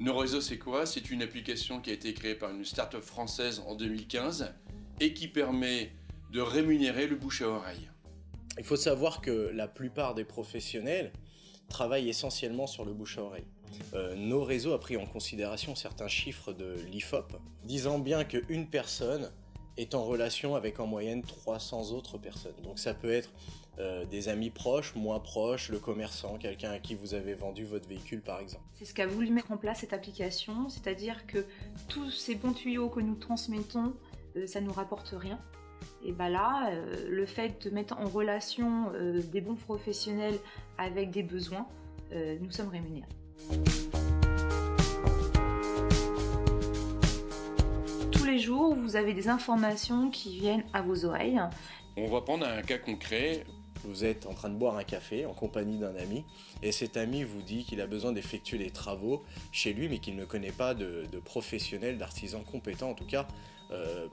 Nos Réseaux, c'est quoi? C'est une application qui a été créée par une start-up française en 2015 et qui permet de rémunérer le bouche à oreille. Il faut savoir que la plupart des professionnels travaillent essentiellement sur le bouche à oreille. Nos Réseaux a pris en considération certains chiffres de l'IFOP, disant bien qu'une personne est en relation avec en moyenne 300 autres personnes. Donc ça peut être des amis proches, moins proches, le commerçant, quelqu'un à qui vous avez vendu votre véhicule par exemple. C'est ce qu'a voulu mettre en place cette application, c'est-à-dire que tous ces bons tuyaux que nous transmettons, ça ne nous rapporte rien. Et bah là, le fait de mettre en relation des bons professionnels avec des besoins, nous sommes rémunérés. Tous les jours, vous avez des informations qui viennent à vos oreilles. On va prendre un cas concret. Vous êtes en train de boire un café en compagnie d'un ami et cet ami vous dit qu'il a besoin d'effectuer des travaux chez lui mais qu'il ne connaît pas de professionnels, d'artisans compétents, en tout cas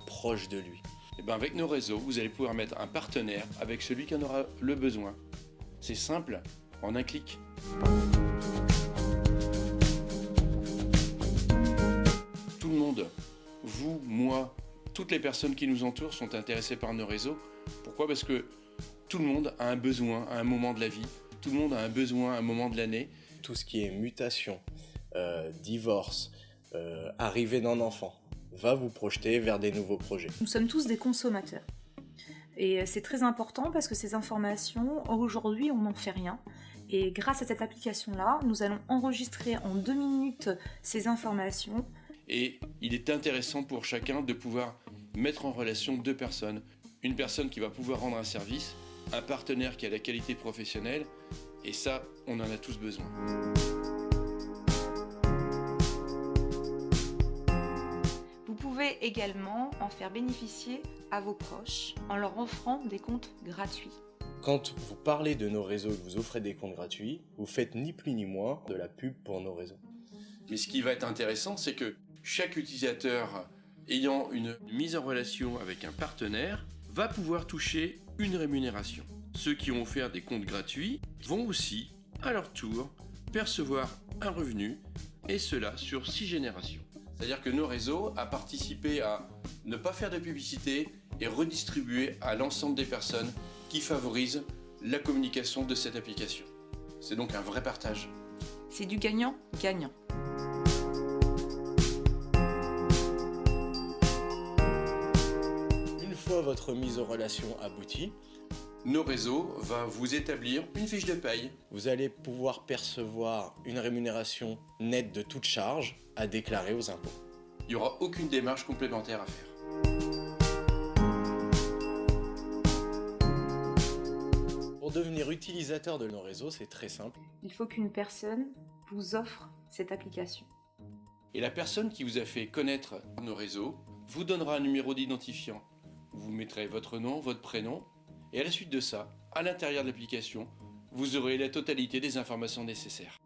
proches de lui. Et bien avec Nos Réseaux, vous allez pouvoir mettre un partenaire avec celui qui en aura le besoin. C'est simple, en un clic. Tout le monde, vous, moi, toutes les personnes qui nous entourent sont intéressées par Nos Réseaux. Pourquoi? Parce que tout le monde a un besoin à un moment de la vie, tout le monde a un besoin à un moment de l'année. Tout ce qui est mutation, divorce, arrivée d'un enfant, va vous projeter vers des nouveaux projets. Nous sommes tous des consommateurs. Et c'est très important parce que ces informations, aujourd'hui, on n'en fait rien. Et grâce à cette application-là, nous allons enregistrer en 2 minutes ces informations. Et il est intéressant pour chacun de pouvoir mettre en relation 2 personnes. Une personne qui va pouvoir rendre un service, un partenaire qui a la qualité professionnelle, et ça, on en a tous besoin. Vous pouvez également en faire bénéficier à vos proches en leur offrant des comptes gratuits. Quand vous parlez de Nos Réseaux et que vous offrez des comptes gratuits, vous faites ni plus ni moins de la pub pour Nos Réseaux. Mais ce qui va être intéressant, c'est que chaque utilisateur ayant une mise en relation avec un partenaire va pouvoir toucher une rémunération. Ceux qui ont offert des comptes gratuits vont aussi, à leur tour, percevoir un revenu, et cela sur 6 générations. C'est-à-dire que Nos Réseaux a participé à ne pas faire de publicité et redistribuer à l'ensemble des personnes qui favorisent la communication de cette application. C'est donc un vrai partage. C'est du gagnant-gagnant. Une fois votre mise en relation aboutie, Nos Réseaux va vous établir une fiche de paye. vous allez pouvoir percevoir une rémunération nette de toute charge à déclarer aux impôts. Il n'y aura aucune démarche complémentaire à faire. Pour devenir utilisateur de Nos Réseaux, c'est très simple. Il faut qu'une personne vous offre cette application. Et la personne qui vous a fait connaître Nos Réseaux vous donnera un numéro d'identifiant. Vous mettrez votre nom, votre prénom, et à la suite de ça, à l'intérieur de l'application, vous aurez la totalité des informations nécessaires.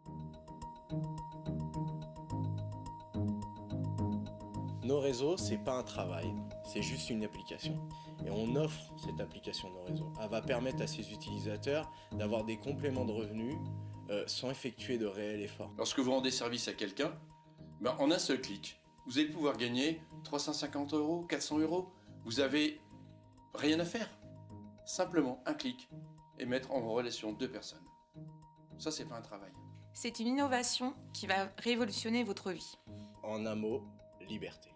Nos Réseaux, c'est pas un travail, c'est juste une application. Et on offre cette application Nos Réseaux. Elle va permettre à ses utilisateurs d'avoir des compléments de revenus sans effectuer de réels efforts. Lorsque vous rendez service à quelqu'un, en un seul clic, vous allez pouvoir gagner 350 €, 400 €. Vous avez rien à faire. Simplement un clic et mettre en relation 2 personnes. Ça, c'est pas un travail. C'est une innovation qui va révolutionner votre vie. En un mot, liberté.